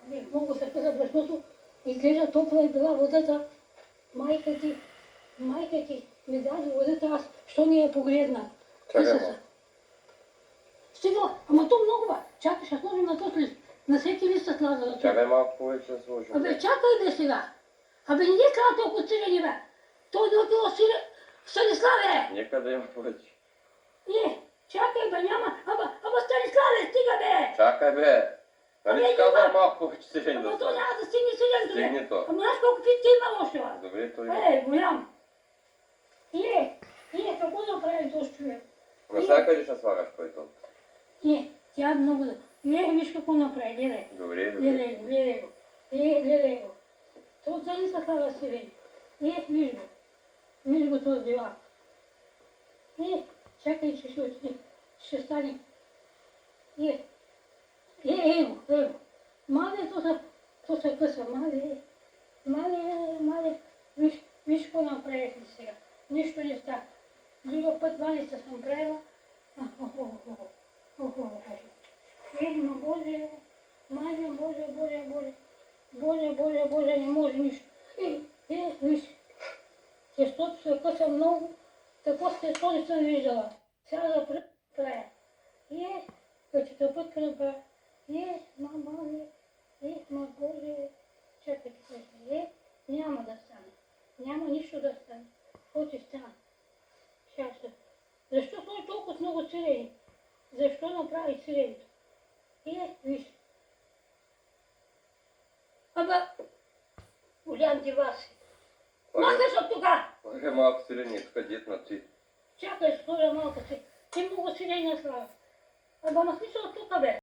Не мога се къса, защото изглежда топла и била водата. Майка ти ми даде водата, аз що не я погледна. Чакай малко. Стига, ама то много ба. Чакай, ще сложим на този лист. На всеки лист се слага. Чакай малко повече да сложим. Абе, чакай бе сега. Абе, не трябва толкова сирене бе. Той не отива Станиславе! Нека да има повече. Чакай бе, няма. Ама Станиславе, стига бе! Чакай бе! Нали ти казвам малко повече сирене Ама да то сложим? няма да стигне сирене. Стигне то. Ама знаеш колко питки има още бе? Добре, то има. Голям. Какво да прави този човек? Навсякъде ще слагаш пайтон. Тя много да... Виж какво направи, гледай. Добре. Гледай го. То за не се слага сирене. Виж го този дивак. Чакай, че ще стане. Его. Мале, то се къса, мале. Виж какво направихме сега. Нищо не става. Друга път ваница съм правила. Боже, не може нищо. Виж, тестото се къса много, такова тесто не съм виждала. Сега да правя. Пътята да правя. Боже, чакайте, няма да стане. Няма нищо да стане. Какво ще стане? Защо сложи толкова много сирени? Защо направи сиренето? Виж. Аба, голям дива си. Махаш от тука! Слагай малко сирене, тук дет на ти. Чакай, сложа малко си. Ти много сирени слага. Аба, махни се от тука, бе.